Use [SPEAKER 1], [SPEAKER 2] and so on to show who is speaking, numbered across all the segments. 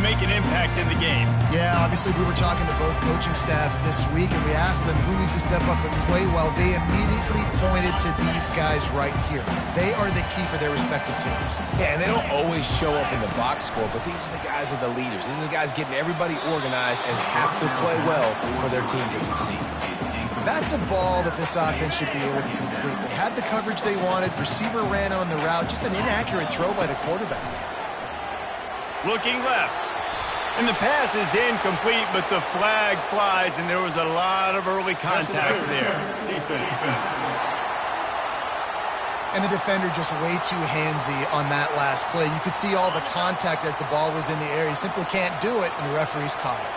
[SPEAKER 1] make an impact in the game.
[SPEAKER 2] Yeah, obviously we were talking to both coaching staffs this week, and we asked them who needs to step up and play well. They immediately pointed to these guys right here. They are the key for their respective teams.
[SPEAKER 3] Yeah, and they don't always show up in the box score, but these are the guys that are the leaders. These are the guys getting everybody organized and have to play well for their team to succeed.
[SPEAKER 2] That's a ball that this offense should be able to complete. They had the coverage they wanted. Receiver ran on the route. Just an inaccurate throw by the quarterback.
[SPEAKER 1] Looking left. And the pass is incomplete, but the flag flies, and there was a lot of early contact there.
[SPEAKER 2] And the defender just way too handsy on that last play. You could see all the contact as the ball was in the air. He simply can't do it, and the referee's caught it.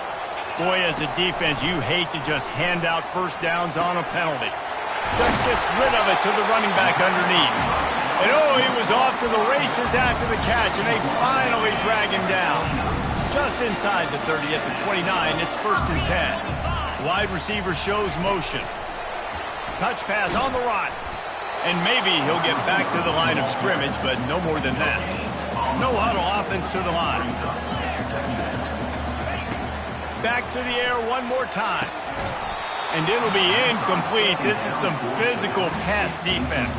[SPEAKER 1] Boy, as a defense, you hate to just hand out first downs on a penalty. Just gets rid of it to the running back underneath. And oh, he was off to the races after the catch, and they finally drag him down. Just inside the 30 at the 29, it's 1st and 10. Wide receiver shows motion. Touch pass on the run. And maybe he'll get back to the line of scrimmage, but no more than that. No huddle offense to the line. Back to the air one more time. And it'll be incomplete. This is some physical pass defense.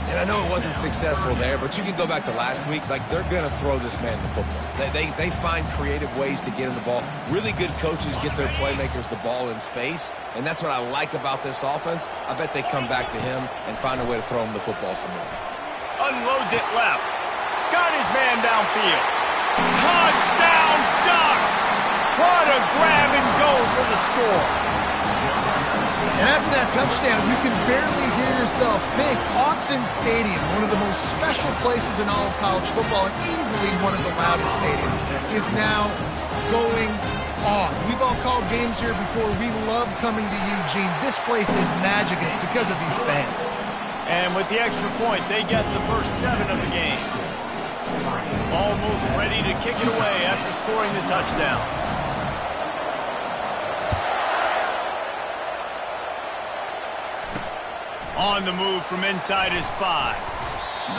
[SPEAKER 3] And I know it wasn't successful there, but you can go back to last week. Like, they're going to throw this man the football. They find creative ways to get him the ball. Really good coaches get their playmakers the ball in space, and that's what I like about this offense. I bet they come back to him and find a way to throw him the football some more.
[SPEAKER 1] Unloads it left. Got his man downfield. Touchdown Ducks! What a grab and go for the score.
[SPEAKER 2] And after that touchdown, you can barely hear yourself think. Autzen Stadium, one of the most special places in all of college football, and easily one of the loudest stadiums, is now going off. We've all called games here before. We love coming to Eugene. This place is magic, and it's because of these fans.
[SPEAKER 1] And with the extra point, they get the first 7 of the game. Almost ready to kick it away after scoring the touchdown. On the move from inside his 5.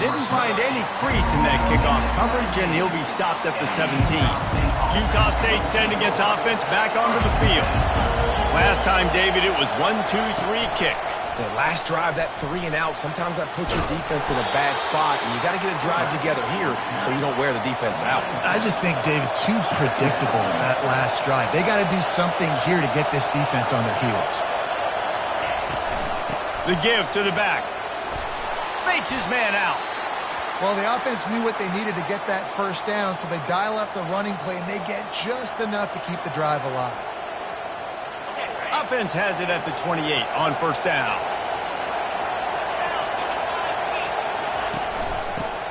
[SPEAKER 1] Didn't find any crease in that kickoff coverage, and he'll be stopped at the 17. Utah State sending its offense back onto the field. Last time, David, it was 1-2-3 kick.
[SPEAKER 3] The last drive, that 3 and out, sometimes that puts your defense in a bad spot, and you got to get a drive together here so you don't wear the defense out.
[SPEAKER 2] I just think, David, too predictable that last drive. They got to do something here to get this defense on their heels.
[SPEAKER 1] The give to the back. Fakes his man out.
[SPEAKER 2] Well, the offense knew what they needed to get that first down, so they dial up the running play, and they get just enough to keep the drive alive.
[SPEAKER 1] Offense has it at the 28 on first down.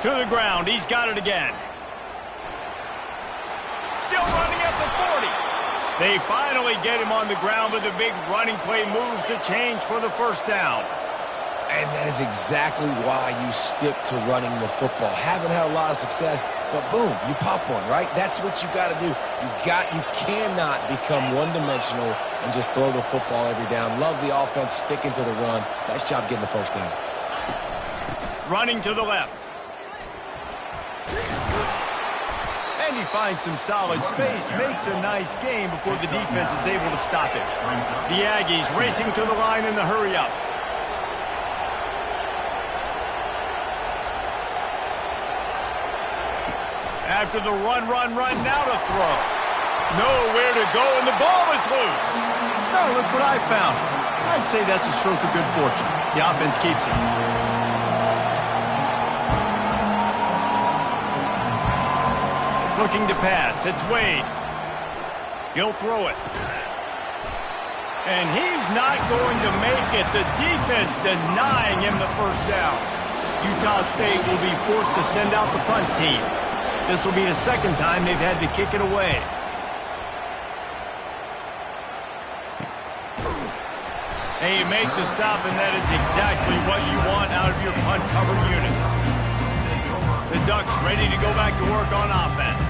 [SPEAKER 1] To the ground. He's got it again. Still running at the 40. They finally get him on the ground, but the big running play moves the change for the first down.
[SPEAKER 3] And that is exactly why you stick to running the football. Haven't had a lot of success, but boom, you pop one, right? That's what you got to do. You cannot become one-dimensional and just throw the football every down. Love the offense, sticking to the run. Nice job getting the first down.
[SPEAKER 1] Running to the left. And he finds some solid space, makes a nice game before the defense is able to stop it. The Aggies racing to the line in the hurry-up. After the run, now to throw. Nowhere to go, and the ball is loose. Now look what I found. I'd say that's a stroke of good fortune. The offense keeps it. Looking to pass. It's Wade. He'll throw it. And he's not going to make it. The defense denying him the first down. Utah State will be forced to send out the punt team. This will be the second time they've had to kick it away. And you make the stop, and that is exactly what you want out of your punt cover unit. The Ducks ready to go back to work on offense.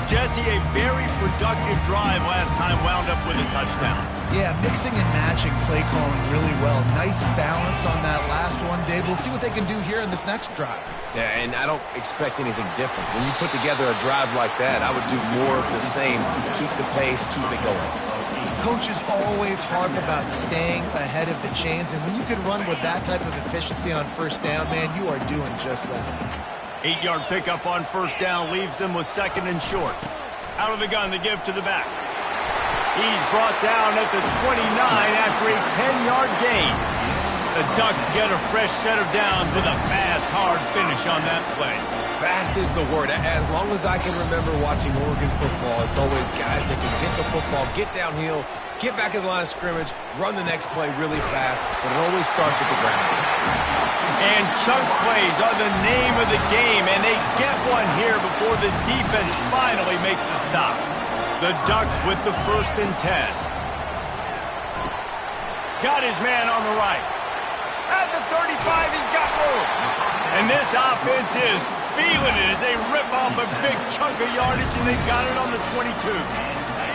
[SPEAKER 1] Jesse, a very productive drive last time wound up with a touchdown.
[SPEAKER 2] Yeah, mixing and matching play calling really well. Nice balance on that last one, Dave. We'll see what they can do here in this next drive.
[SPEAKER 3] Yeah, and I don't expect anything different. When you put together a drive like that, I would do more of the same. Keep the pace, keep it going.
[SPEAKER 2] Coaches always harp about staying ahead of the chains, and when you can run with that type of efficiency on first down, man, you are doing just that.
[SPEAKER 1] 8-yard pickup on first down leaves them with 2nd and short. Out of the gun to give to the back. He's brought down at the 29 after a 10-yard gain. The Ducks get a fresh set of downs with a fast, hard finish on that play.
[SPEAKER 3] Fast is the word. As long as I can remember watching Oregon football, it's always guys that can get the football, get downhill, get back in the line of scrimmage, run the next play really fast, but it always starts with the ground.
[SPEAKER 1] And chunk plays are the name of the game, and they get one here before the defense finally makes the stop. The Ducks with the 1st and 10. Got his man on the right. At the 35, he's got room. And this offense is feeling it as they rip off a big chunk of yardage, and they've got it on the 22.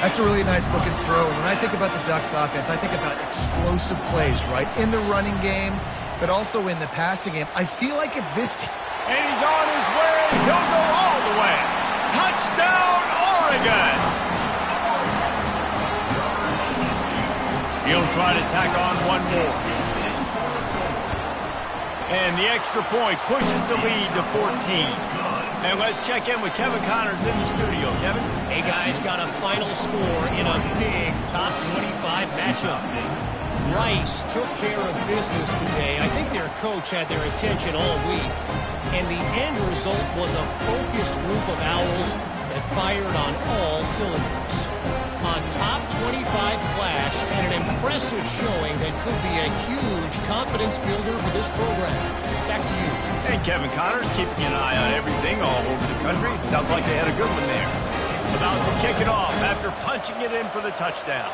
[SPEAKER 2] That's a really nice looking throw. And when I think about the Ducks offense, I think about explosive plays, right? In the running game, but also in the passing game. I feel like if this team...
[SPEAKER 1] And he's on his way. He'll go all the way. Touchdown, Oregon. He'll try to tack on one more. And the extra point pushes the lead to 14. And let's check in with Kevin Connors in the studio. Kevin?
[SPEAKER 4] Hey, guys, got a final score in a big top 25 matchup. Rice took care of business today. I think their coach had their attention all week. And the end result was a focused group of Owls that fired on all cylinders. A top 25 clash and an impressive showing that could be a huge confidence builder for this program. Back to you.
[SPEAKER 1] And Kevin Connors keeping an eye on everything all over the country. Sounds like they had a good one there. About to kick it off after punching it in for the touchdown.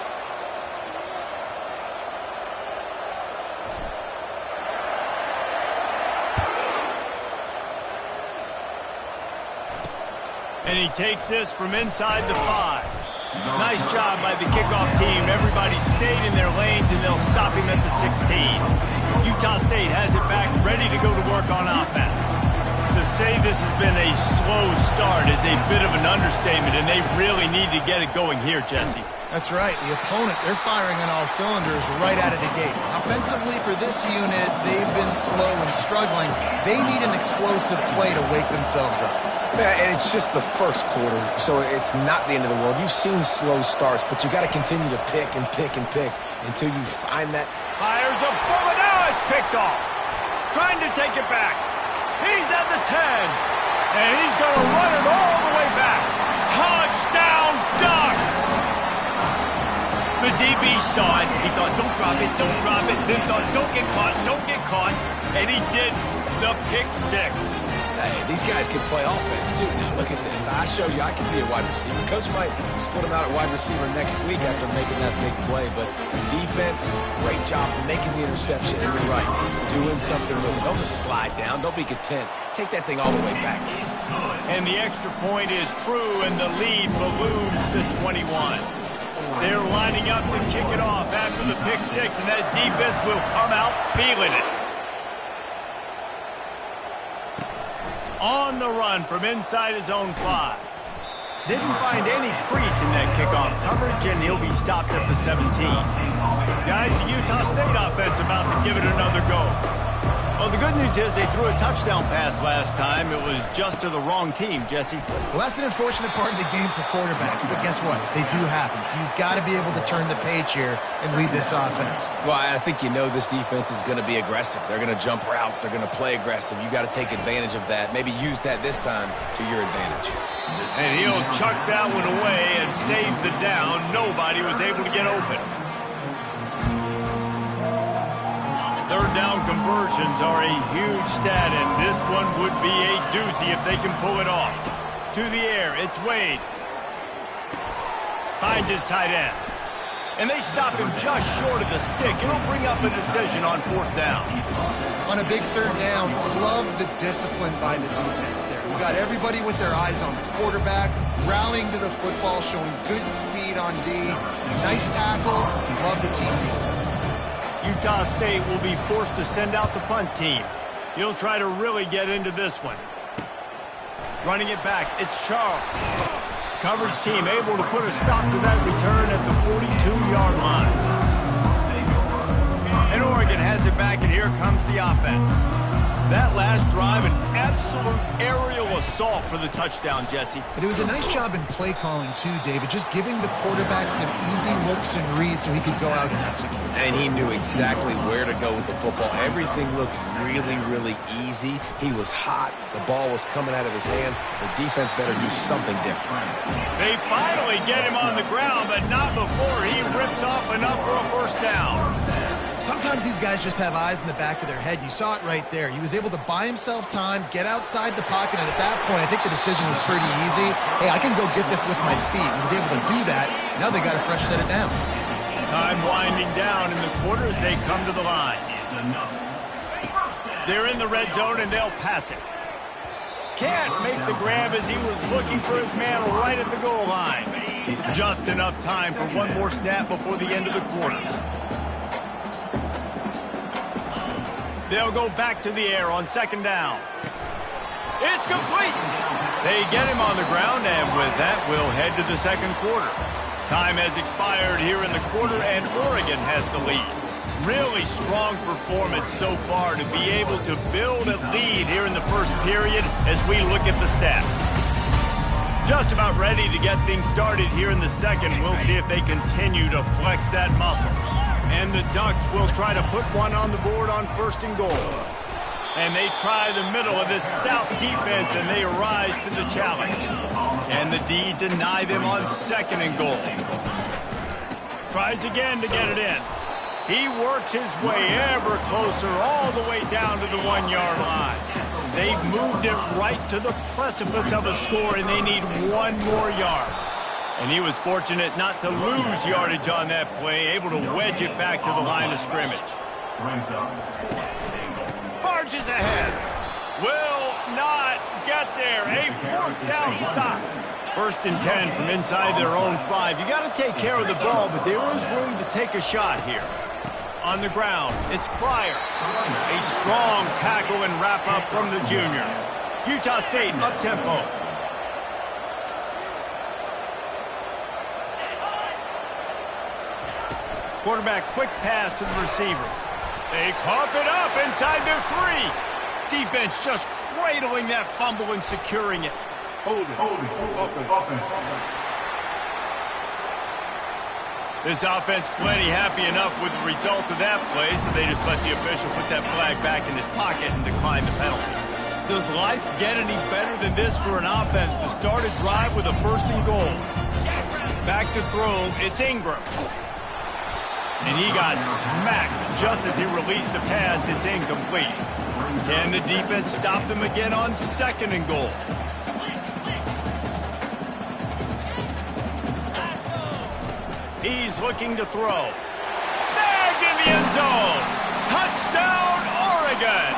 [SPEAKER 1] And he takes this from inside the 5. Nice job by the kickoff team. Everybody stayed in their lanes, and they'll stop him at the 16. Utah State has it back, ready to go to work on offense. To say this has been a slow start is a bit of an understatement, and they really need to get it going here, Jesse.
[SPEAKER 2] That's right. The opponent, they're firing on all cylinders right out of the gate. Offensively, for this unit, they've been slow and struggling. They need an explosive play to wake themselves up.
[SPEAKER 3] Yeah, and it's just the first quarter, so it's not the end of the world. You've seen slow starts, but you got to continue to pick and pick and pick until you find that.
[SPEAKER 1] Fires a bullet. Now it's picked off. Trying to take it back. He's at the 10. And he's going to run it all the way back. Touchdown, Ducks! The DB saw it. He thought, don't drop it, don't drop it. Then thought, don't get caught, don't get caught. And he did the pick 6.
[SPEAKER 3] Hey, these guys can play offense, too. Now, look at this. I showed you I can be a wide receiver. Coach might split him out at wide receiver next week after making that big play. But defense, great job making the interception. And you're right, doing something with it. Don't just slide down. Don't be content. Take that thing all the way back.
[SPEAKER 1] And the extra point is true, and the lead balloons to 21. They're lining up to kick it off after the pick 6, and that defense will come out feeling it. On the run from inside his own 5. Didn't find any crease in that kickoff coverage, and he'll be stopped at the 17. Guys, the Utah State offense about to give it another go. Well, the good news is they threw a touchdown pass last time. It was just to the wrong team, Jesse.
[SPEAKER 2] Well, that's an unfortunate part of the game for quarterbacks, but guess what? They do happen, so you've got to be able to turn the page here and lead this offense.
[SPEAKER 3] Well, I think you know this defense is going to be aggressive. They're going to jump routes. They're going to play aggressive. You got to take advantage of that. Maybe use that this time to your advantage.
[SPEAKER 1] And he'll chuck that one away and save the down. Nobody was able to get open. Third down conversions are a huge stat, and this one would be a doozy if they can pull it off. To the air, it's Wade. Finds his tight end. And they stop him just short of the stick. It'll bring up a decision on 4th down.
[SPEAKER 2] On a big third down, love the discipline by the defense there. got everybody with their eyes on the quarterback, rallying to the football, showing good speed on D. Nice tackle. Love the team defense.
[SPEAKER 1] Utah State will be forced to send out the punt team. He'll try to really get into this one. Running it back, it's Charles. Coverage team able to put a stop to that return at the 42-yard line. And Oregon has it back, and here comes the offense. That last drive, an absolute aerial assault for the touchdown, Jesse.
[SPEAKER 2] But it was a nice job in play calling, too, David, just giving the quarterback some easy looks and reads so he could go out and execute.
[SPEAKER 3] And he knew exactly where to go with the football. Everything looked really, really easy. He was hot. The ball was coming out of his hands. The defense better do something different.
[SPEAKER 1] They finally get him on the ground, but not before he rips off enough for a first down.
[SPEAKER 2] Sometimes these guys just have eyes in the back of their head. You saw it right there. He was able to buy himself time, get outside the pocket, and at that point, I think the decision was pretty easy. Hey, I can go get this with my feet. He was able to do that. Now they got a fresh set of downs.
[SPEAKER 1] Time winding down in the quarter as they come to the line. They're in the red zone, and they'll pass it. Can't make the grab as he was looking for his man right at the goal line. Just enough time for one more snap before the end of the quarter. They'll go back to the air on second down. It's complete. They get him on the ground, and with that, we'll head to the second quarter. Time has expired here in the quarter, and Oregon has the lead. Really strong performance so far to be able to build a lead here in the first period as we look at the stats. Just about ready to get things started here in the second. We'll see if they continue to flex that muscle. And the Ducks will try to put one on the board on first and goal. And they try the middle of this stout defense, and they rise to the challenge. And the D deny them on second and goal. Tries again to get it in. He works his way ever closer all the way down to the 1-yard line. They've moved it right to the precipice of a score, and they need one more yard. And he was fortunate not to lose yardage on that play, able to wedge it back to the line of scrimmage. Barges ahead. Will not get there. A fourth down stop. First and 10 from inside their own 5. You got to take care of the ball, but there is room to take a shot here. On the ground, it's Pryor. A strong tackle and wrap-up from the junior. Utah State up-tempo. Quarterback quick pass to the receiver. They cough it up inside their 3. Defense just cradling that fumble and securing it.
[SPEAKER 5] Hold it. Offense.
[SPEAKER 1] This offense plenty happy enough with the result of that play, so they just let the official put that flag back in his pocket and decline the penalty. Does life get any better than this for an offense to start a drive with a first and goal? Back to throw, it's Ingram. And he got smacked just as he released the pass. It's incomplete. Can the defense stop them again on second and goal? He's looking to throw. Snagged in the end zone. Touchdown, Oregon.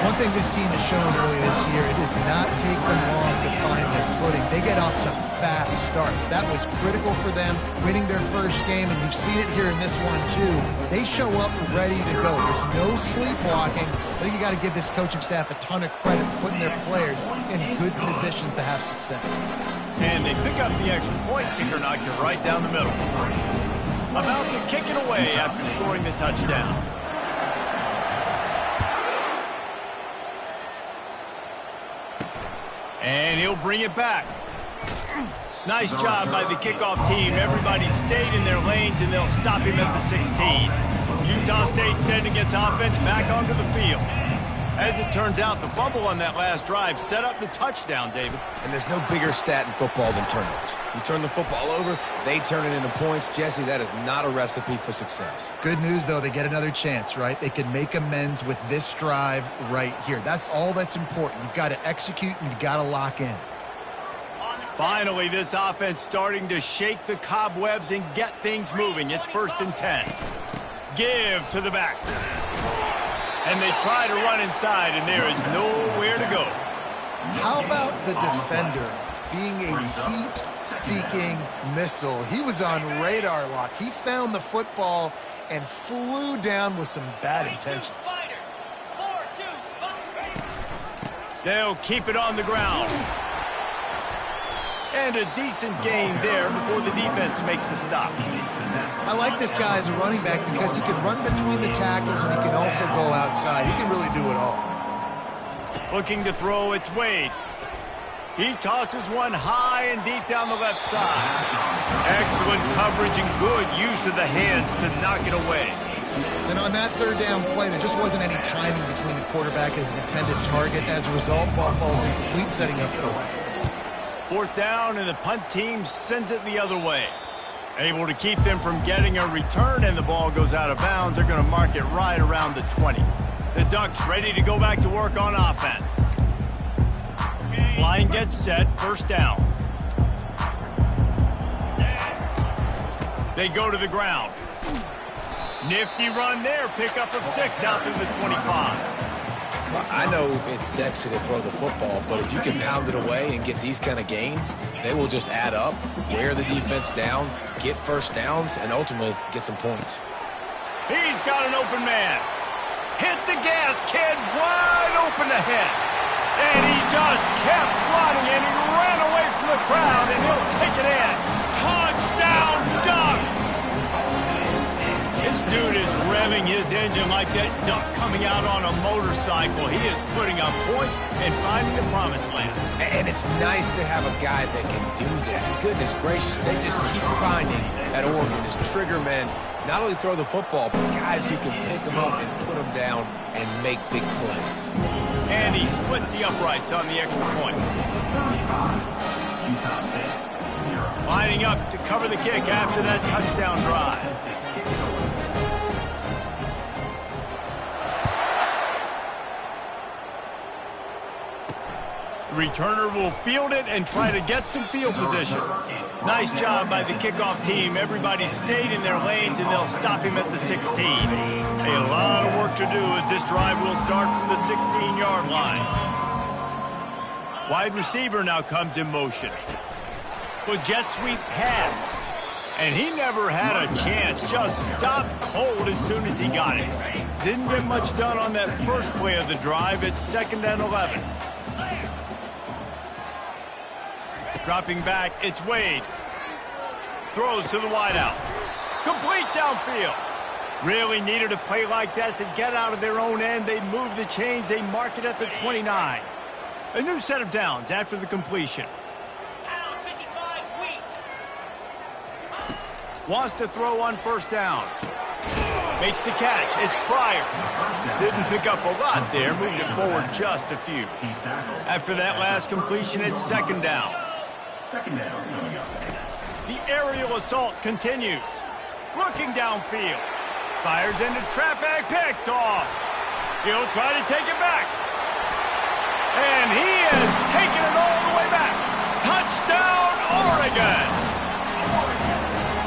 [SPEAKER 2] One thing this team has shown early this year, it does not take them long to find their footing. They get off to fast starts. That was critical for them, winning their first game, and you've seen it here in this one, too. They show up ready to go. There's no sleepwalking. I think you got to give this coaching staff a ton of credit for putting their players in good positions to have success.
[SPEAKER 1] And they pick up the extra point. Kicker knocked it right down the middle. About to kick it away after scoring the touchdown. And he'll bring it back. Nice job by the kickoff team. Everybody stayed in their lanes, and they'll stop him at the 16. Utah State sending its offense back onto the field. As it turns out, the fumble on that last drive set up the touchdown, David.
[SPEAKER 3] And there's no bigger stat in football than turnovers. You turn the football over, they turn it into points. Jesse, that is not a recipe for success.
[SPEAKER 2] Good news, though, they get another chance, right? They can make amends with this drive right here. That's all that's important. You've got to execute, and you've got to lock in.
[SPEAKER 1] Finally, this offense starting to shake the cobwebs and get things moving. It's first and 10. Give to the back. And they try to run inside, and there is nowhere to go.
[SPEAKER 2] How about the defender being a heat-seeking missile? He was on radar lock. He found the football and flew down with some bad intentions.
[SPEAKER 1] They'll keep it on the ground. And a decent gain there before the defense makes the stop.
[SPEAKER 2] I like this guy as a running back because he can run between the tackles and he can also go outside. He can really do it all.
[SPEAKER 1] Looking to throw, it's Wade. He tosses one high and deep down the left side. Excellent coverage and good use of the hands to knock it away.
[SPEAKER 2] And on that third down play, there just wasn't any timing between the quarterback as an intended target. As a result, ball falls incomplete, setting up fourth.
[SPEAKER 1] Fourth down, and the punt team sends it the other way. Able to keep them from getting a return, and the ball goes out of bounds. They're going to mark it right around the 20. The Ducks ready to go back to work on offense. Line gets set, first down. They go to the ground. Nifty run there, pickup of 6 out to the 25.
[SPEAKER 3] Well, I know it's sexy to throw the football, but if you can pound it away and get these kind of gains, they will just add up, wear the defense down, get first downs, and ultimately get some points.
[SPEAKER 1] He's got an open man. Hit the gas, kid, wide open ahead. And he just kept running, and he ran away from the crowd, and he'll take it in. Touchdown, Ducks! This dude is revving his engine like that duck coming out on a motorcycle. He is putting up points and finding the promised land.
[SPEAKER 3] And it's nice to have a guy that can do that. Goodness gracious, they just keep finding at Oregon as trigger men. Not only throw the football, but guys who can pick them up and put them down and make big plays.
[SPEAKER 1] And he splits the uprights on the extra point. Lining up to cover the kick after that touchdown drive. Returner will field it and try to get some field position. Nice job by the kickoff team. Everybody stayed in their lanes, and they'll stop him at the 16. A lot of work to do as this drive will start from the 16-yard line. Wide receiver now comes in motion. The jet sweep pass. And he never had a chance. Just stopped cold as soon as he got it. Didn't get much done on that first play of the drive. It's 2nd and 11. Dropping back, it's Wade. Throws to the wideout. Complete downfield. Really needed a play like that to get out of their own end. They move the chains. They mark it at the 29. A new set of downs after the completion. Wants to throw on first down. Makes the catch. It's Pryor. Didn't pick up a lot there. Moved it forward just a few. After that last completion, it's 2nd down. The aerial assault continues. Looking downfield. Fires into traffic. Picked off. He'll try to take it back. And he has taken it all the way back. Touchdown, Oregon.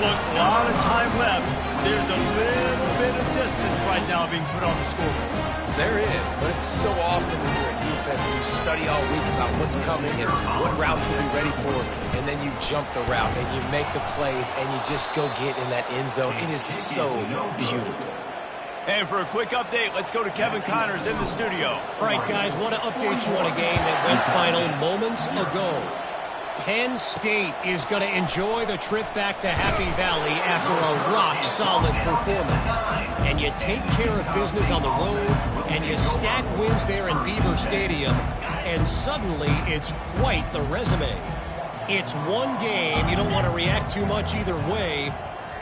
[SPEAKER 1] Look, a lot of time left. There's a little bit of distance right now being put on the scoreboard.
[SPEAKER 3] There is, but it's so awesome when you're a defense and you study all week about what's coming and what routes to be ready for, and then you jump the route and you make the plays and you just go get in that end zone. It is so beautiful.
[SPEAKER 1] And for a quick update, let's go to Kevin Connors in the studio.
[SPEAKER 4] All right, guys, want to update you on a game that went final moments ago. Penn State is going to enjoy the trip back to Happy Valley after a rock-solid performance. And you take care of business on the road, and you stack wins there in Beaver Stadium, and suddenly it's quite the resume. It's one game. You don't want to react too much either way,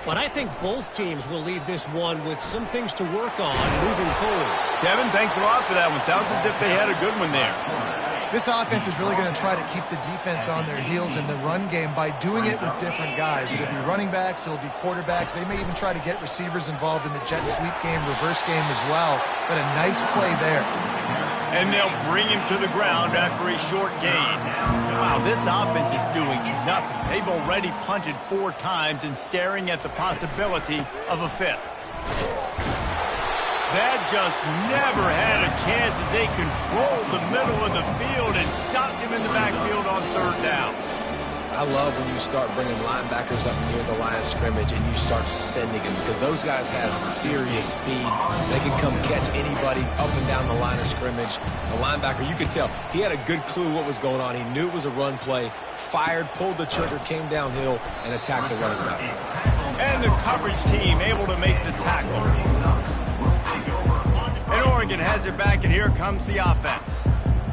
[SPEAKER 4] but I think both teams will leave this one with some things to work on moving forward.
[SPEAKER 1] Kevin, thanks a lot for that one. Sounds as if they had a good one there.
[SPEAKER 2] This offense is really going to try to keep the defense on their heels in the run game by doing it with different guys. It'll be running backs, it'll be quarterbacks. They may even try to get receivers involved in the jet sweep game, reverse game as well. But a nice play there.
[SPEAKER 1] And they'll bring him to the ground after a short gain. Wow, this offense is doing nothing. They've already punted 4 times and staring at the possibility of a 5th. That just never had a chance as they controlled the middle of the field and stopped him in the backfield on third down.
[SPEAKER 3] I love when you start bringing linebackers up near the line of scrimmage and you start sending them because those guys have serious speed. They can come catch anybody up and down the line of scrimmage. The linebacker, you could tell, he had a good clue what was going on. He knew it was a run play, fired, pulled the trigger, came downhill, and attacked the running back.
[SPEAKER 1] And the coverage team able to make the tackle. And Oregon has it back, and here comes the offense.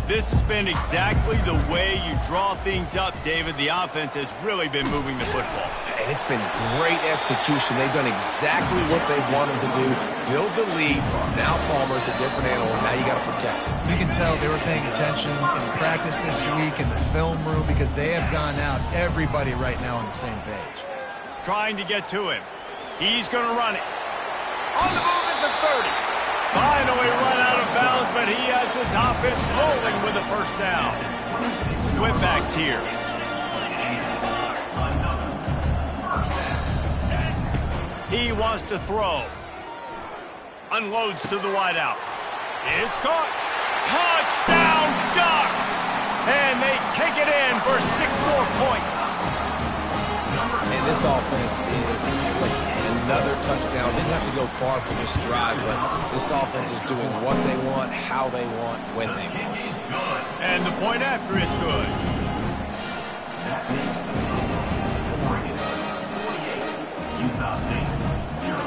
[SPEAKER 1] This has been exactly the way you draw things up, David. The offense has really been moving the football.
[SPEAKER 3] And it's been great execution. They've done exactly what they wanted to do. Build the lead. Now Palmer's a different animal. Now you got to protect him.
[SPEAKER 2] You can tell they were paying attention in practice this week in the film room because they have gone out, everybody right now on the same page.
[SPEAKER 1] Trying to get to him. He's going to run it. On the move at the 30. Finally run out of bounds, but he has his offense rolling with a first down. Whitback's here. He wants to throw. Unloads to the wideout. It's caught. Touchdown, Ducks! And they take it in for 6 more points.
[SPEAKER 3] And this offense is clicking. Another touchdown. Didn't have to go far for this drive, but this offense is doing what they want, how they want, when they want.
[SPEAKER 1] And the point after is good.
[SPEAKER 5] Utah State, 0.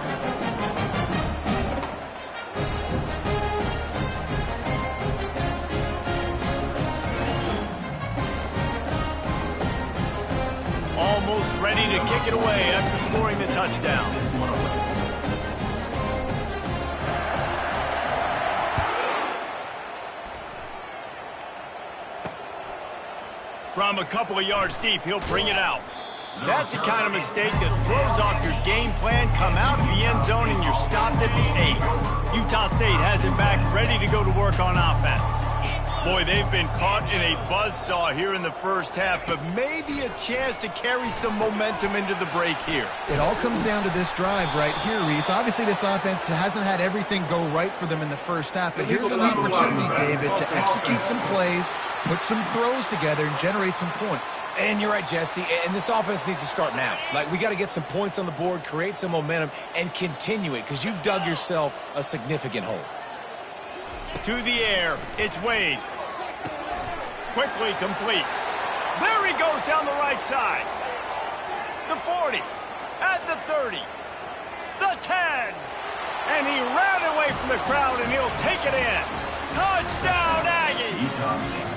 [SPEAKER 1] Almost ready to kick it away after scoring the touchdown. From a couple of yards deep, he'll bring it out. That's the kind of mistake that throws off your game plan. Come out of the end zone and you're stopped at the 8. Utah State has it back, ready to go to work on offense. Boy, they've been caught in a buzzsaw here in the first half, but maybe a chance to carry some momentum into the break here.
[SPEAKER 2] It all comes down to this drive right here, Reese. Obviously, this offense hasn't had everything go right for them in the first half, but here's an opportunity, David, to execute some plays, put some throws together, and generate some points.
[SPEAKER 3] And you're right, Jesse, and this offense needs to start now. Like, we got to get some points on the board, create some momentum, and continue it, because you've dug yourself a significant hole.
[SPEAKER 1] To the air, it's Wade. Quickly complete. There he goes down the right side. The 40, at the 30, the 10. And he ran away from the crowd, and he'll take it in. Touchdown, Aggie!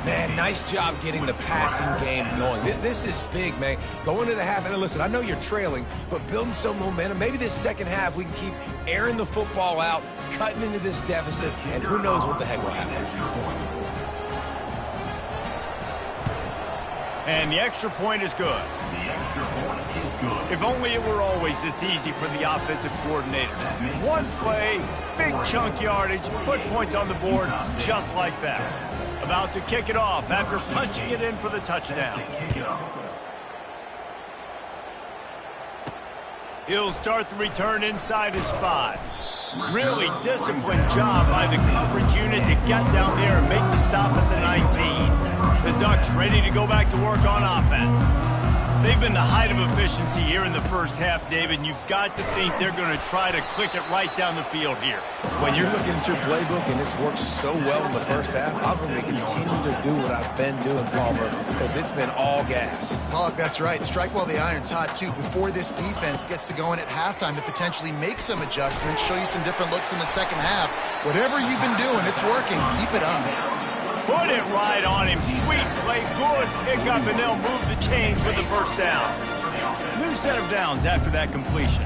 [SPEAKER 3] Man, nice job getting the passing game going. This is big, man. Go into the half, and listen, I know you're trailing, but building some momentum. Maybe this second half we can keep airing the football out, cutting into this deficit, and who knows what the heck will happen.
[SPEAKER 1] And the extra point is good. If only it were always this easy for the offensive coordinators. One play, big chunk yardage, put points on the board just like that. About to kick it off after punching it in for the touchdown. He'll start the return inside his 5. Really disciplined job by the coverage unit to get down there and make the stop at the 19. The Ducks ready to go back to work on offense. They've been the height of efficiency here in the first half, David, and you've got to think they're going to try to click it right down the field here.
[SPEAKER 3] When you're looking at your playbook and it's worked so well in the first half, I'm going to continue to do what I've been doing, Palmer, because it's been all gas.
[SPEAKER 2] Pollock, that's right. Strike while the iron's hot, too, before this defense gets to go in at halftime to potentially make some adjustments, show you some different looks in the second half. Whatever you've been doing, it's working. Keep it up.
[SPEAKER 1] Put it right on him. Sweet play, good pickup, and they'll move the chains with the first down. New set of downs after that completion.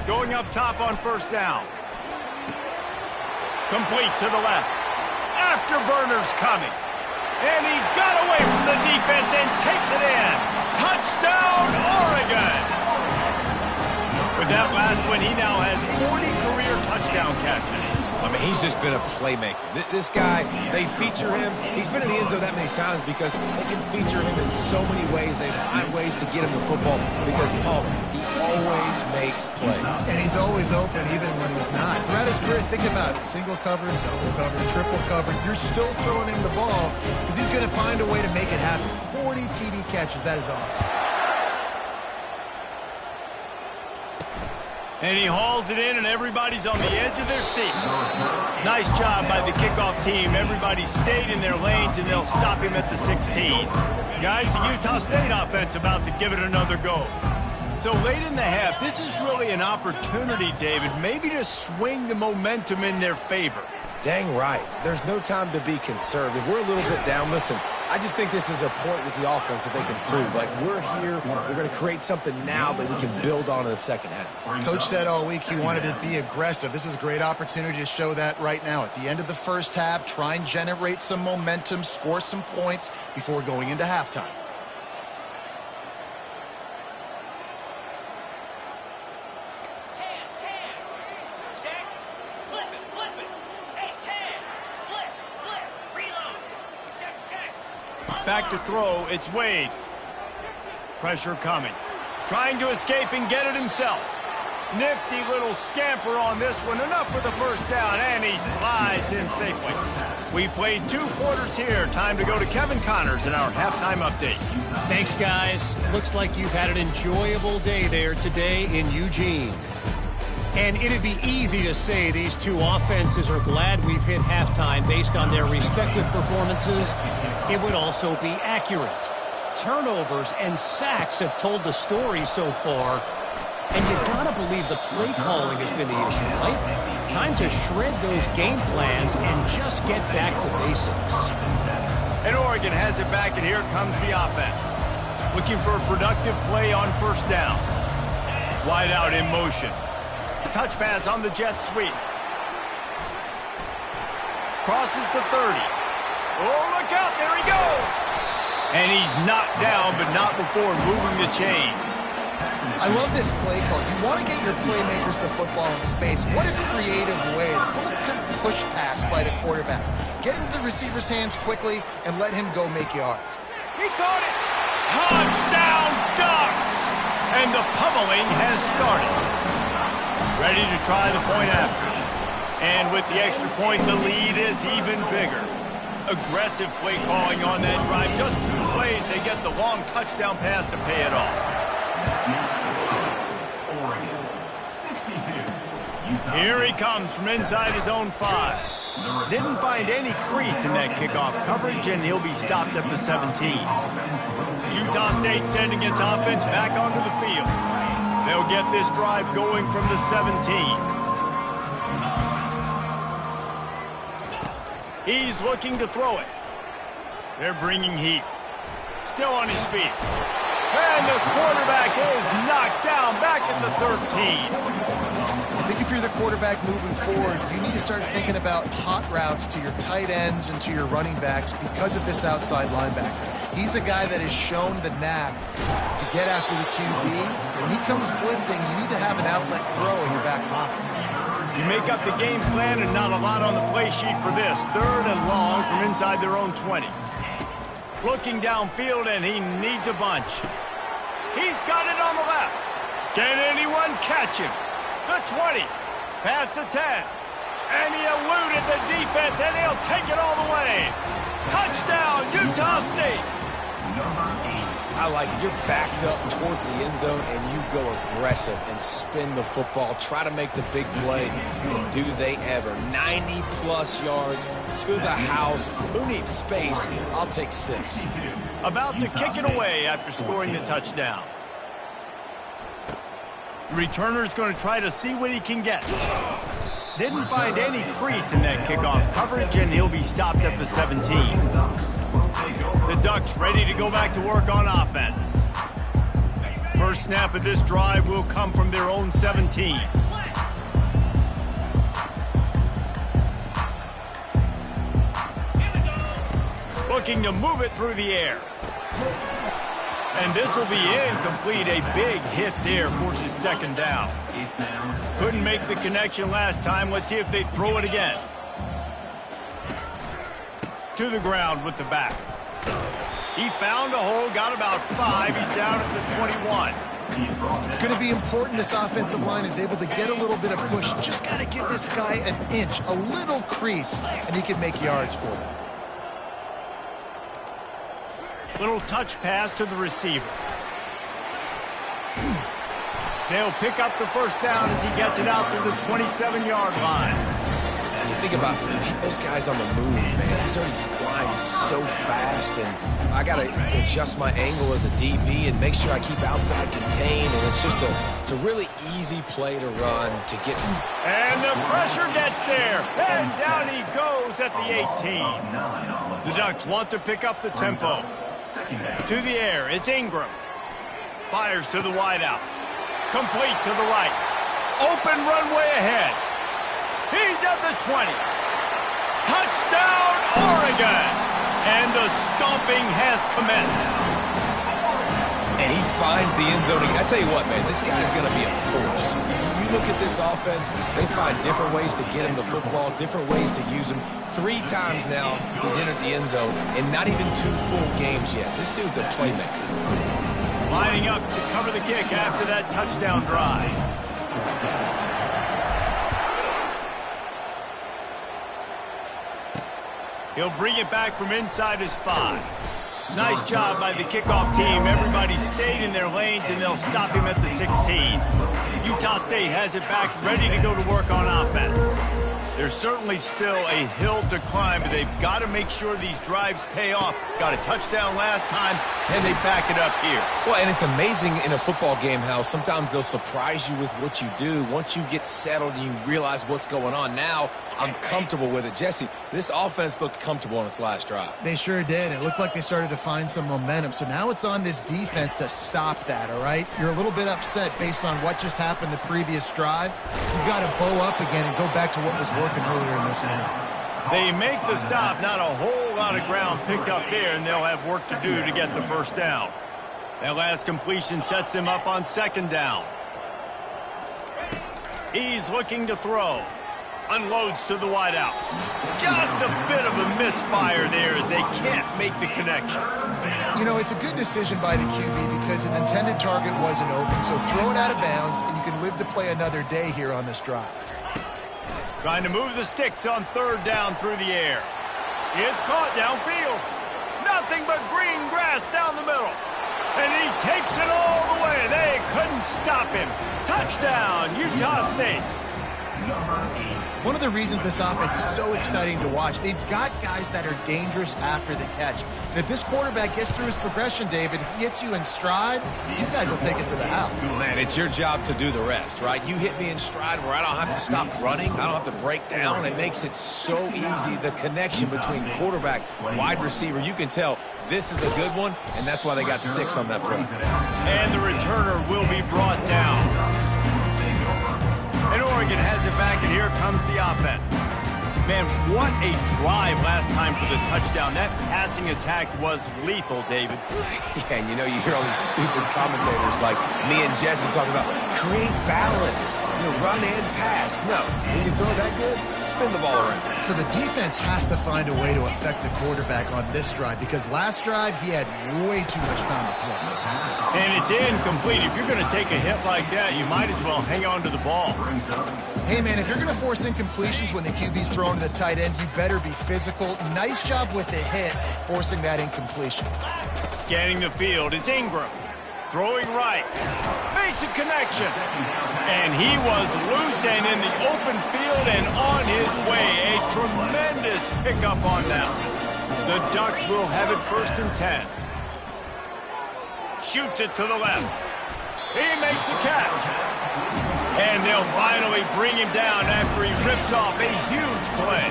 [SPEAKER 1] Going up top on first down. Complete to the left. Afterburner's coming. And he got away from the defense and takes it in. Touchdown, Oregon! With that last one, he now has 40 career touchdown catches.
[SPEAKER 3] I mean, he's just been a playmaker. This guy, they feature him. He's been in the end zone that many times because they can feature him in so many ways. They find ways to get him the football because, Paul, he always makes plays.
[SPEAKER 2] And he's always open even when he's not. Throughout his career, think about it. Single covered, double covered, triple covered. You're still throwing him the ball because he's going to find a way to make it happen. 40 TD catches. That is awesome.
[SPEAKER 1] And he hauls it in, and everybody's on the edge of their seats. Nice job by the kickoff team. Everybody stayed in their lanes, and they'll stop him at the 16. Guys, the Utah State offense about to give it another go. So late in the half, this is really an opportunity, David, maybe to swing the momentum in their favor.
[SPEAKER 3] Dang right. There's no time to be conservative. We're a little bit down. Listen, I just think this is a point with the offense that they can prove. Like, we're here, we're going to create something now that we can build on in the second half.
[SPEAKER 2] Coach said all week he wanted to be aggressive. This is a great opportunity to show that right now. At the end of the first half, try and generate some momentum, score some points before going into halftime.
[SPEAKER 1] Back to throw, it's Wade. Pressure coming. Trying to escape and get it himself. Nifty little scamper on this one. Enough for the first down, and he slides in safely. We played 2 quarters here. Time to go to Kevin Connors in our halftime update.
[SPEAKER 4] Thanks, guys. Looks like you've had an enjoyable day there today in Eugene. And it'd be easy to say these two offenses are glad we've hit halftime based on their respective performances. It would also be accurate. Turnovers and sacks have told the story so far. And you've got to believe the play calling has been the issue, right? Time to shred those game plans and just get back to basics.
[SPEAKER 1] And Oregon has it back, and here comes the offense. Looking for a productive play on first down. Wide out in motion. Touch pass on the jet sweep. Crosses the 30. Oh, look out, there he goes! And he's knocked down, but not before moving the chains.
[SPEAKER 2] I love this play call. You want to get your playmakers the football in space. What a creative way. It's a little push pass by the quarterback. Get into the receiver's hands quickly and let him go make yards.
[SPEAKER 1] He caught it! Touchdown, Ducks! And the pummeling has started. Ready to try the point after. And with the extra point, the lead is even bigger. Aggressive play calling on that drive. Just 2 plays, they get the long touchdown pass to pay it off. Here he comes from inside his own 5. Didn't find any crease in that kickoff coverage, and he'll be stopped at the 17. Utah State sending its offense back onto the field. They'll get this drive going from the 17. He's looking to throw it. They're bringing heat. Still on his feet. And the quarterback is knocked down back at the 13.
[SPEAKER 2] I think if you're the quarterback moving forward, you need to start thinking about hot routes to your tight ends and to your running backs because of this outside linebacker. He's a guy that has shown the knack to get after the QB. When he comes blitzing, you need to have an outlet throw in your back pocket.
[SPEAKER 1] You make up the game plan and not a lot on the play sheet for this. 3rd and long from inside their own 20. Looking downfield, and he needs a bunch. He's got it on the left. Can anyone catch him? The 20. Past the 10. And he eluded the defense, and he'll take it all the way. Touchdown, Utah State.
[SPEAKER 3] I like it. You're backed up towards the end zone, and you go aggressive and spin the football. Try to make the big play, and do they ever. 90-plus yards to the house. Who needs space? I'll take 6.
[SPEAKER 1] About to kick it away after scoring the touchdown. The returner's going to try to see what he can get. Didn't find any crease in that kickoff coverage, and he'll be stopped at the 17. The Ducks ready to go back to work on offense. First snap of this drive will come from their own 17. Looking to move it through the air. And this will be incomplete. A big hit there forces second down. Couldn't make the connection last time. Let's see if they throw it again. To the ground with the back. He found a hole, got about 5. He's down at the 21.
[SPEAKER 2] It's going to be important this offensive line is able to get a little bit of push. Just got to give this guy an inch, a little crease, and he can make yards for it.
[SPEAKER 1] Little touch pass to the receiver. They'll pick up the first down as he gets it out to the 27-yard line.
[SPEAKER 3] And you think about those guys on the move, man. He's already flying so fast, and I got to adjust my angle as a DB and make sure I keep outside contained, and it's just a really easy play to run to get.
[SPEAKER 1] And the pressure gets there, and down he goes at the 18. The Ducks want to pick up the tempo. To the air, it's Ingram. Fires to the wideout. Complete to the right. Open runway ahead. He's at the 20. Touchdown, Oregon! And the stomping has commenced.
[SPEAKER 3] And he finds the end zone. I tell you what, man, this guy's going to be a force. You look at this offense, they find different ways to get him the football, different ways to use him. 3 times now he's entered the end zone, and not even 2 full games yet. This dude's a playmaker.
[SPEAKER 1] Lining up to cover the kick after that touchdown drive. He'll bring it back from inside his 5. Nice job by the kickoff team. Everybody stayed in their lanes, and they'll stop him at the 16. Utah State has it back, ready to go to work on offense. There's certainly still a hill to climb, but they've got to make sure these drives pay off. Got a touchdown last time. Can they back it up here?
[SPEAKER 3] Well, and it's amazing in a football game how sometimes they'll surprise you with what you do. Once you get settled and you realize what's going on, now I'm comfortable with it. Jesse, this offense looked comfortable on its last drive.
[SPEAKER 2] They sure did. It looked like they started to find some momentum. So now it's on this defense to stop that, all right? You're a little bit upset based on what just happened the previous drive. You've got to bow up again and go back to what was working earlier in this game.
[SPEAKER 1] They make the stop. Not a whole lot of ground picked up there, and they'll have work to do to get the first down. That last completion sets him up on second down. He's looking to throw. Unloads to the wideout. Just a bit of a misfire there as they can't make the connection.
[SPEAKER 2] You know, it's a good decision by the QB because his intended target wasn't open. So throw it out of bounds, and you can live to play another day here on this drive.
[SPEAKER 1] Trying to move the sticks on third down through the air. It's caught downfield. Nothing but green grass down the middle. And he takes it all the way. They couldn't stop him. Touchdown, Utah State.
[SPEAKER 2] One of the reasons this offense is so exciting to watch, they've got guys that are dangerous after the catch. And if this quarterback gets through his progression, David, he hits you in stride, these guys will take it to the house.
[SPEAKER 3] Man, it's your job to do the rest, right? You hit me in stride where I don't have to stop running. I don't have to break down. It makes it so easy. The connection between quarterback, wide receiver, you can tell this is a good one, and that's why they got 6 on that play.
[SPEAKER 1] And the returner will be brought down. And Oregon has it back, and here comes the offense. Man, what a drive last time for the touchdown. That passing attack was lethal, David.
[SPEAKER 3] Yeah, and you know, you hear all these stupid commentators like me and Jesse talking about create balance, run and pass. No, when you throw that good, spin the ball around.
[SPEAKER 2] So the defense has to find a way to affect the quarterback on this drive because last drive he had way too much time to throw.
[SPEAKER 1] And it's incomplete. If you're going to take a hit like that, you might as well hang on to the ball.
[SPEAKER 2] Hey, man, if you're going to force incompletions when the QB's throwing to the tight end, you better be physical. Nice job with the hit, forcing that incompletion.
[SPEAKER 1] Scanning the field, it's Ingram. Throwing right. Makes a connection. And he was loose and in the open field and on his way. A tremendous pickup on that. The Ducks will have it 1st and 10. Shoots it to the left. He makes a catch. And they'll finally bring him down after he rips off a huge play.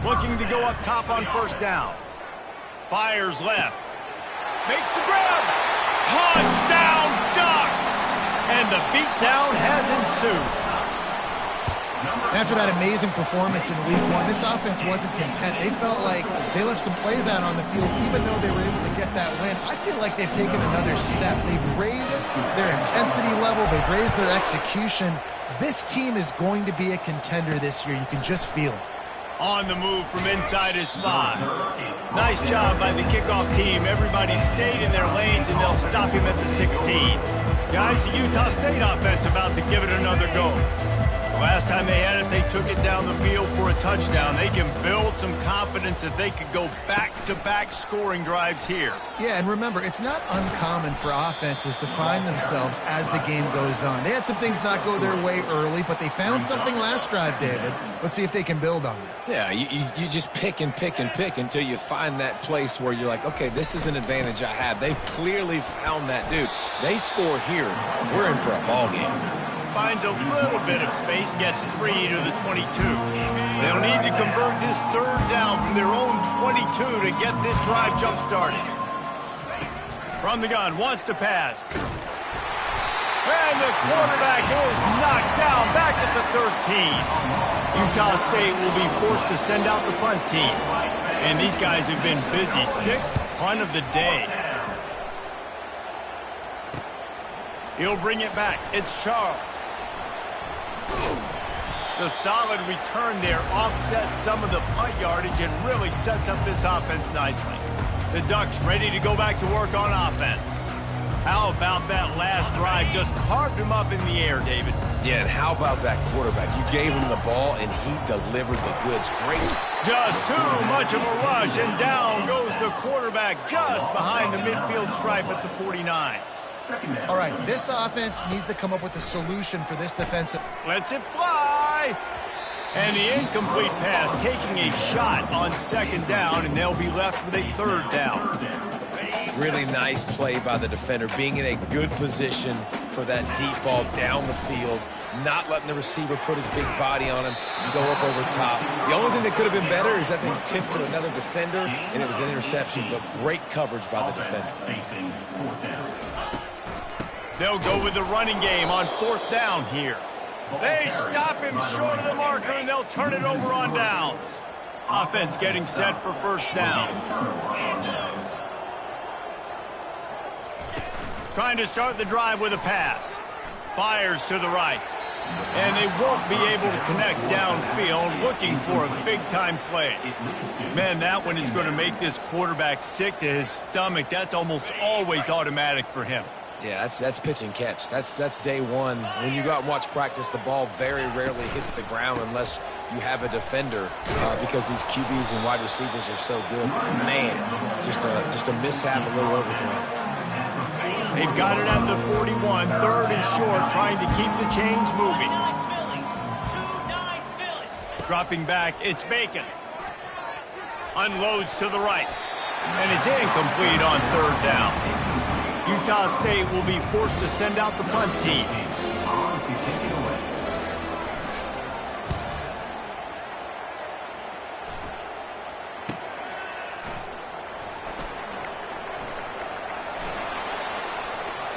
[SPEAKER 1] Looking to go up top on 1st down. Fires left. Makes the grab. Touchdown, Ducks! And the beatdown has ensued.
[SPEAKER 2] After that amazing performance in Week 1, this offense wasn't content. They felt like they left some plays out on the field, even though they were able to get that win. I feel like they've taken another step. They've raised their intensity level. They've raised their execution. This team is going to be a contender this year. You can just feel it.
[SPEAKER 1] On the move from inside his 5. Nice job by the kickoff team. Everybody stayed in their lanes, and they'll stop him at the 16. Guys, the Utah State offense about to give it another go. Last time they had it, they took it down the field for a touchdown. They can build some confidence that they could go back-to-back scoring drives here.
[SPEAKER 2] Yeah, and remember, it's not uncommon for offenses to find themselves as the game goes on. They had some things not go their way early, but they found something last drive, David. Let's see if they can build on it.
[SPEAKER 3] Yeah, you just pick and pick and pick until you find that place where you're like, okay, this is an advantage I have. They've clearly found that, dude. They score here, we're in for a ball game.
[SPEAKER 1] Finds a little bit of space, gets 3 to the 22. They'll need to convert this third down from their own 22 to get this drive jump-started. From the gun, wants to pass. And the quarterback is knocked down back at the 13. Utah State will be forced to send out the punt team. And these guys have been busy. 6th punt of the day. He'll bring it back. It's Charles. The solid return there offsets some of the punt yardage and really sets up this offense nicely. The Ducks ready to go back to work on offense. How about that last drive? Just carved him up in the air, David.
[SPEAKER 3] Yeah, and how about that quarterback? You gave him the ball, and he delivered the goods. Great.
[SPEAKER 1] Just too much of a rush, and down goes the quarterback just behind the midfield stripe at the 49.
[SPEAKER 2] All right, this offense needs to come up with a solution for this defensive.
[SPEAKER 1] Lets it fly. And the incomplete pass taking a shot on 2nd down, and they'll be left with a 3rd down.
[SPEAKER 3] Really nice play by the defender, being in a good position for that deep ball down the field, not letting the receiver put his big body on him, go up over top. The only thing that could have been better is that thing tipped to another defender, and it was an interception, but great coverage by the defender.
[SPEAKER 1] They'll go with the running game on 4th down here. They stop him short of the marker, and they'll turn it over on downs. Offense getting set for 1st down. Trying to start the drive with a pass. Fires to the right. And they won't be able to connect downfield, looking for a big-time play. Man, that one is going to make this quarterback sick to his stomach. That's almost always automatic for him.
[SPEAKER 3] Yeah, that's pitch and catch. That's day one. When you go out and watch practice, the ball very rarely hits the ground unless you have a defender because these QBs and wide receivers are so good. Man, just a mishap, a little overthrown.
[SPEAKER 1] They've got it at the 41, 3rd and short, trying to keep the chains moving. Dropping back, it's Bacon. Unloads to the right. And it's incomplete on 3rd down. Utah State will be forced to send out the punt team.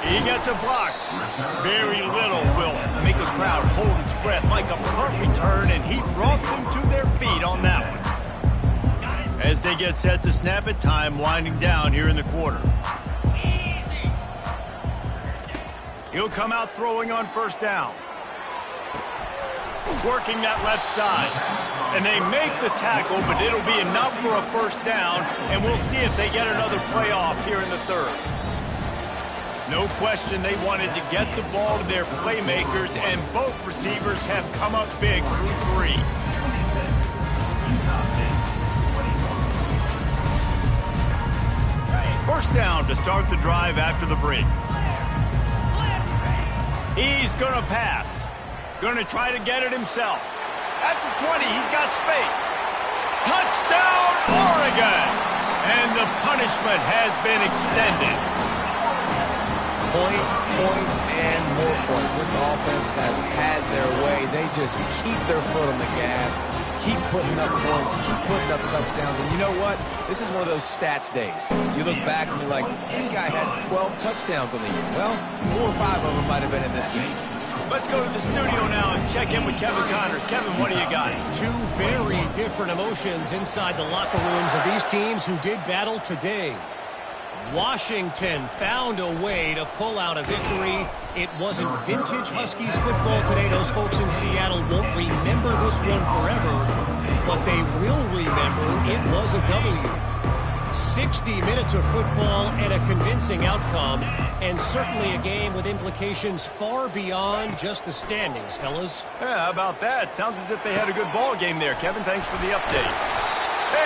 [SPEAKER 1] He gets a block. Very little will make a crowd hold its breath like a punt return, and he brought them to their feet on that one. As they get set to snap it, time winding down here in the quarter. He'll come out throwing on 1st down. Working that left side. And they make the tackle, but it'll be enough for a 1st down, and we'll see if they get another play off here in the 3rd. No question they wanted to get the ball to their playmakers, and both receivers have come up big through 3. First down to start the drive after the break. He's going to pass. Going to try to get it himself. At the 20, he's got space. Touchdown, Oregon! And the punishment has been extended.
[SPEAKER 3] Points, and more points. This offense has had their way. They just keep their foot on the gas, keep putting up points, keep putting up touchdowns. And you know what? This is one of those stats days. You look back and you're like, that guy had 12 touchdowns on the year. Well, 4 or 5 of them might have been in this game.
[SPEAKER 1] Let's go to the studio now and check in with Kevin Connors. Kevin, what do you got?
[SPEAKER 4] Two very different emotions inside the locker rooms of these teams who did battle today. Washington found a way to pull out a victory. It wasn't vintage Huskies football today. Those folks in Seattle won't remember this one forever, but they will remember it was a W. 60 minutes of football and a convincing outcome, and certainly a game with implications far beyond just the standings, fellas.
[SPEAKER 1] Yeah, how about that? Sounds as if they had a good ball game there. Kevin, thanks for the update.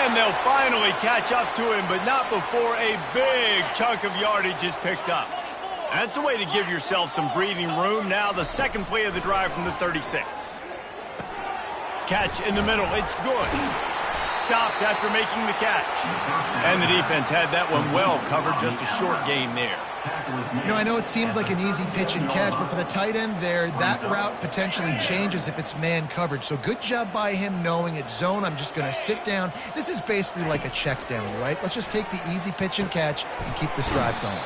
[SPEAKER 1] And they'll finally catch up to him, but not before a big chunk of yardage is picked up. That's the way to give yourself some breathing room. Now the second play of the drive from the 36. Catch in the middle. It's good. Stopped after making the catch. And the defense had that one well covered. Just a short gain there.
[SPEAKER 2] You know, I know it seems like an easy pitch and catch, but for the tight end there, that route potentially changes if it's man coverage. So good job by him knowing it's zone. I'm just going to sit down. This is basically like a check down, right? Let's just take the easy pitch and catch and keep this drive going.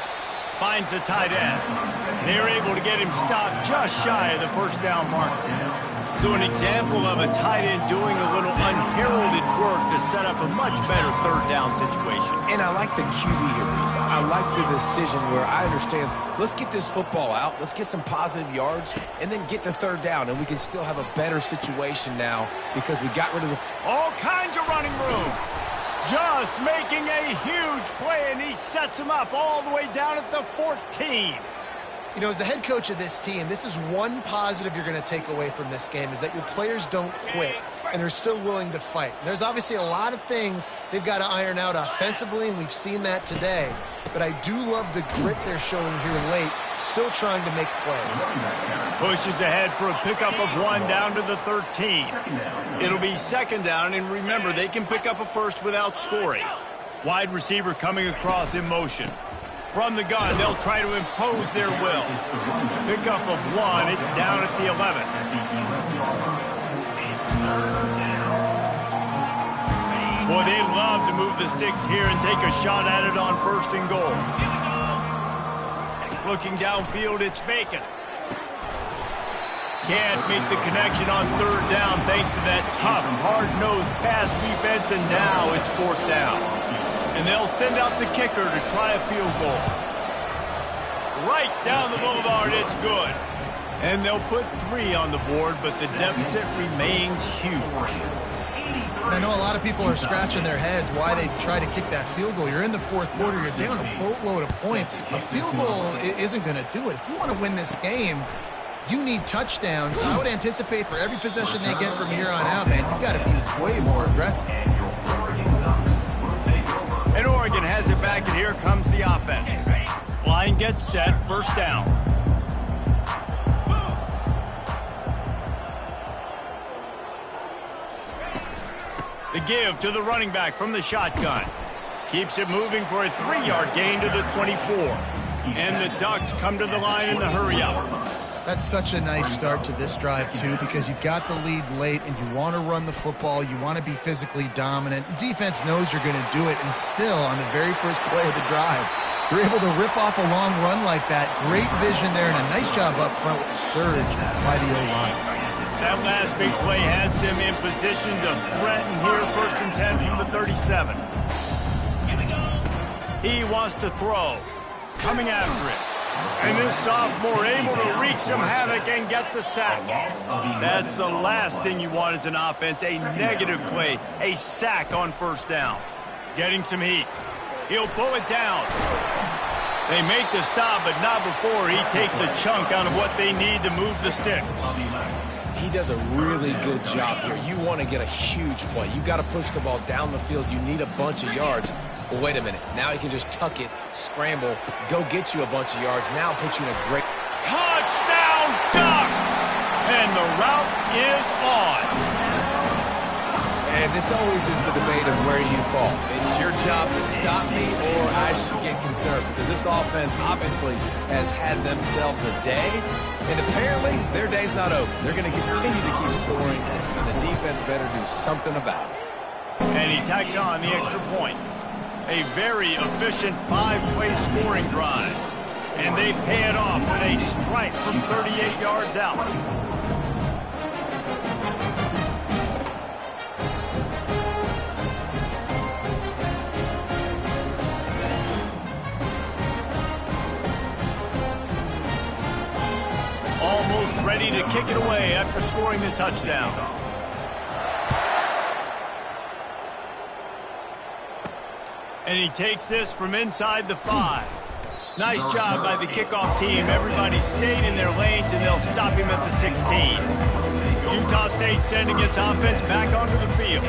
[SPEAKER 1] Finds the tight end. They're able to get him stopped just shy of the first down marker. So an example of a tight end doing a little unheralded work to set up a much better third down situation.
[SPEAKER 3] And I like the QB here, Reese. I like the decision where I understand, let's get this football out, let's get some positive yards, and then get to third down, and we can still have a better situation now because we got rid of the...
[SPEAKER 1] All kinds of running room. Just making a huge play, and he sets him up all the way down at the 14.
[SPEAKER 2] You know, as the head coach of this team, this is one positive you're going to take away from this game, is that your players don't quit, and they're still willing to fight. There's obviously a lot of things they've got to iron out offensively, and we've seen that today. But I do love the grit they're showing here late, still trying to make plays.
[SPEAKER 1] Pushes ahead for a pickup of 1 down to the 13. It'll be second down, and remember, they can pick up a first without scoring. Wide receiver coming across in motion. From the gun, they'll try to impose their will. Pickup of 1, it's down at the 11. Boy, they love to move the sticks here and take a shot at it on first and goal. Looking downfield, it's Bacon. Can't make the connection on third down thanks to that tough, hard-nosed pass defense, and now it's fourth down. And they'll send out the kicker to try a field goal. Right down the boulevard, it's good. And they'll put 3 on the board, but the deficit remains huge.
[SPEAKER 2] I know a lot of people are scratching their heads why they try to kick that field goal. You're in the fourth quarter. You're down a boatload of points. A field goal isn't going to do it. If you want to win this game, you need touchdowns. I would anticipate for every possession they get from here on out, man, you've got to be way more aggressive.
[SPEAKER 1] And Oregon has it back, and here comes the offense. Line gets set, first down. The give to the running back from the shotgun. Keeps it moving for a 3-yard gain to the 24. And the Ducks come to the line in the hurry-up.
[SPEAKER 2] That's such a nice start to this drive, too, because you've got the lead late and you want to run the football. You want to be physically dominant. Defense knows you're going to do it, and still, on the very first play of the drive, you're able to rip off a long run like that. Great vision there, and a nice job up front with the surge by the O-line.
[SPEAKER 1] That last big play has them in position to threaten here, first and 10 from the 37. He wants to throw. Coming after it. And this sophomore able to wreak some havoc and get the sack. That's the last thing you want as an offense, a negative play, a sack on first down. Getting some heat. He'll pull it down. They make the stop, but not before he takes a chunk out of what they need to move the sticks.
[SPEAKER 3] He does a really good job here. You want to get a huge play. You got to push the ball down the field. You need a bunch of yards. Well, wait a minute. Now he can just tuck it, scramble, go get you a bunch of yards. Now put you in a great...
[SPEAKER 1] Touchdown, Ducks! And the route is on.
[SPEAKER 3] And this always is the debate of where you fall. It's your job to stop me, or I should get concerned, because this offense obviously has had themselves a day, and apparently their day's not over. They're going to continue to keep scoring, and the defense better do something about it.
[SPEAKER 1] And he tacks on the extra point. A very efficient 5-play scoring drive. And they pay it off with a strike from 38 yards out. Almost ready to kick it away after scoring the touchdown. And he takes this from inside the 5. Nice job by the kickoff team. Everybody stayed in their lanes, and they'll stop him at the 16. Utah State sending its offense back onto the field.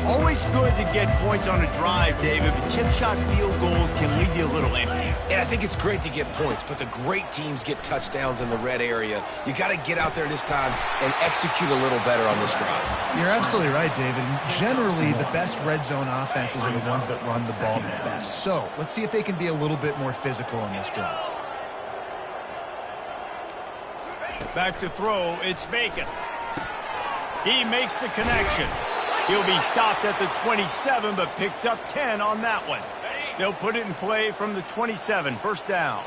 [SPEAKER 1] Always good to get points on a drive, David, but chip shot field goals can leave you a little empty.
[SPEAKER 3] And I think it's great to get points, but the great teams get touchdowns in the red area. You got to get out there this time and execute a little better on this drive.
[SPEAKER 2] You're absolutely right, David. Generally, the best red zone offenses are the ones that run the ball the best. So let's see if they can be a little bit more physical on this drive.
[SPEAKER 1] Back to throw, it's Bacon. He makes the connection. He'll be stopped at the 27, but picks up 10 on that one. They'll put it in play from the 27, first down.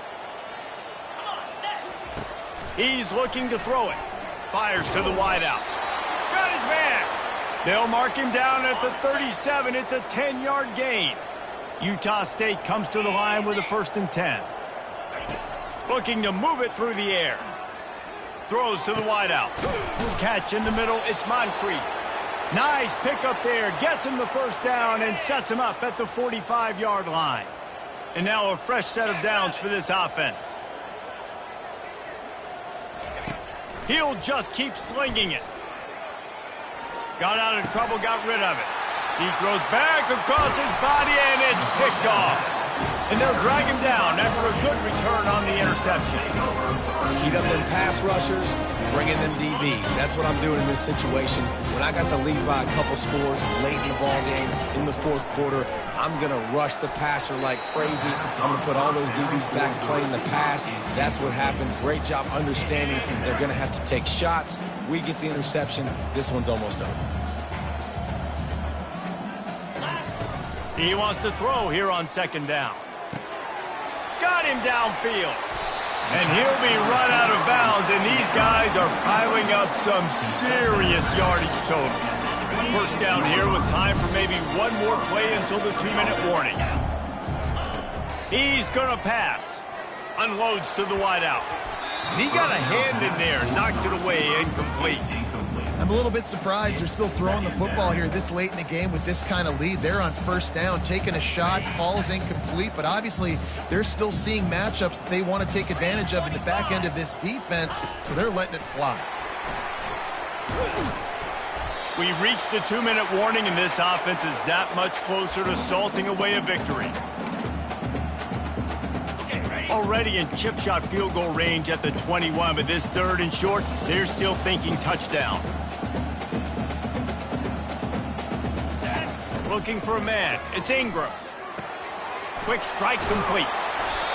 [SPEAKER 1] He's looking to throw it. Fires to the wideout. Got his man. They'll mark him down at the 37. It's a 10-yard gain. Utah State comes to the line with a 1st and 10. Looking to move it through the air. Throws to the wideout. Catch in the middle. It's Moncrief. Nice pick up there. Gets him the first down and sets him up at the 45-yard line. And now a fresh set of downs for this offense. He'll just keep slinging it. Got out of trouble, got rid of it. He throws back across his body, and it's picked off. And they'll drag him down after a good return on the interception.
[SPEAKER 3] Heat up them pass rushers, bring in them DBs. That's what I'm doing in this situation. When I got the lead by a couple scores late in the ball game, in the 4th quarter, I'm going to rush the passer like crazy. I'm going to put all those DBs back playing the pass. That's what happened. Great job understanding they're going to have to take shots. We get the interception. This one's almost over.
[SPEAKER 1] He wants to throw here on 2nd down. Got him downfield. And he'll be run out of bounds, and these guys are piling up some serious yardage total. First down here with time for maybe one more play until the 2-minute warning. He's going to pass. Unloads to the wideout. And he got a hand in there, knocks it away, incomplete.
[SPEAKER 2] I'm a little bit surprised they're still throwing the football here this late in the game with this kind of lead. They're on 1st down, taking a shot, falls incomplete, but obviously they're still seeing matchups that they want to take advantage of in the back end of this defense, so they're letting it fly.
[SPEAKER 1] We've reached the 2-minute warning, and this offense is that much closer to salting away a victory. Already in chip shot field goal range at the 21, but this 3rd and short, they're still thinking touchdown. Looking for a man. It's Ingram. Quick strike complete.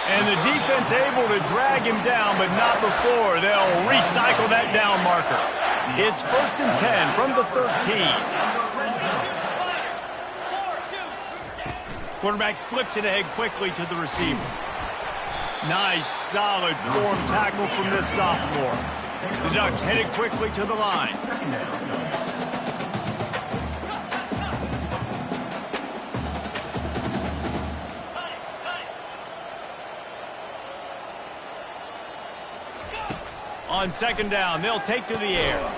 [SPEAKER 1] And the defense able to drag him down, but not before. They'll recycle that down marker. It's 1st and 10 from the 13. Quarterback flips it ahead quickly to the receiver. Nice, solid form tackle from this sophomore. The Ducks headed quickly to the line. On 2nd down, they'll take to the air.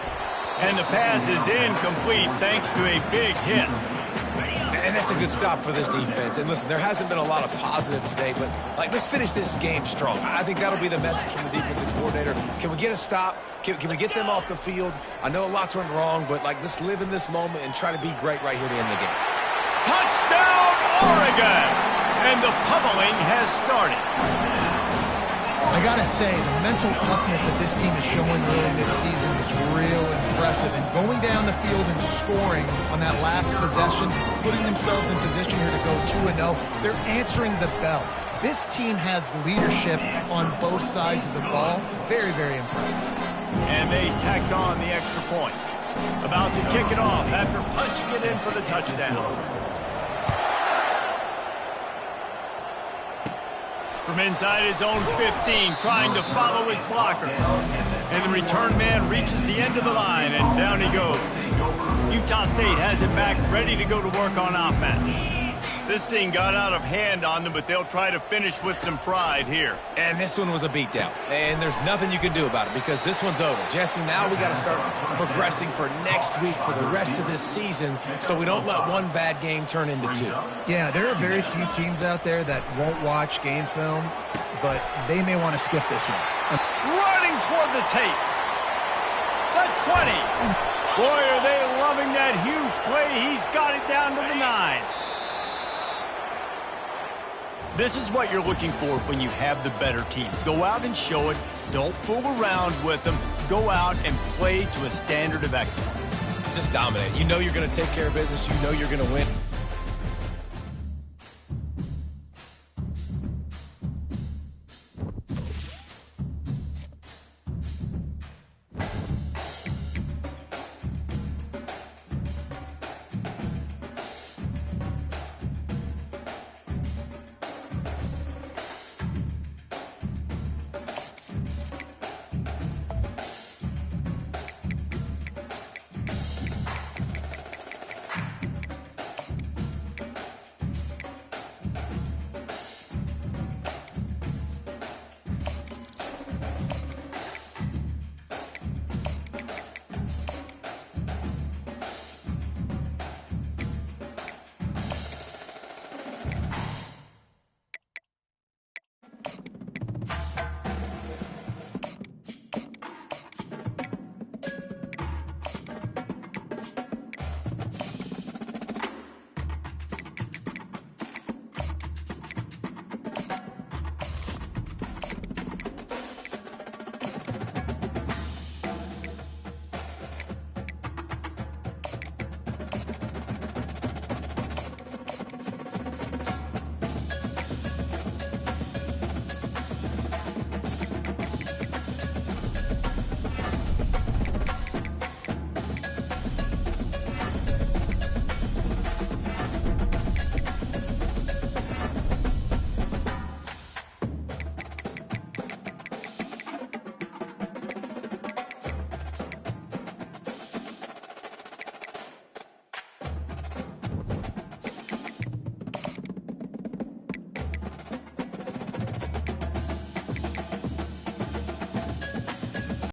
[SPEAKER 1] And the pass is incomplete thanks to a big hit.
[SPEAKER 3] And that's a good stop for this defense. And listen, there hasn't been a lot of positive today, but let's finish this game strong. I think that'll be the message from the defensive coordinator. Can we get a stop? Can we get them off the field? I know lots went wrong, but let's live in this moment and try to be great right here to end the game.
[SPEAKER 1] Touchdown, Oregon! And the pummeling has started.
[SPEAKER 2] I gotta say, the mental toughness that this team is showing early this season is real impressive. And going down the field and scoring on that last possession, putting themselves in position here to go 2-0, they're answering the bell. This team has leadership on both sides of the ball. Very, very impressive.
[SPEAKER 1] And they tacked on the extra point. About to kick it off after punching it in for the touchdown. From inside his own 15, trying to follow his blocker. And the return man reaches the end of the line, and down he goes. Utah State has it back, ready to go to work on offense. This thing got out of hand on them, but they'll try to finish with some pride here.
[SPEAKER 3] And this one was a beatdown. And there's nothing you can do about it because this one's over. Jesse, now we got to start progressing for next week, for the rest of this season, so we don't let one bad game turn into two.
[SPEAKER 2] Yeah, there are very few teams out there that won't watch game film, but they may want to skip this one.
[SPEAKER 1] Running toward the tape. The 20. Boy, are they loving that huge play. He's got it down to the 9. This is what you're looking for when you have the better team. Go out and show it. Don't fool around with them. Go out and play to a standard of excellence.
[SPEAKER 3] Just dominate. You know you're going to take care of business. You know you're going to win.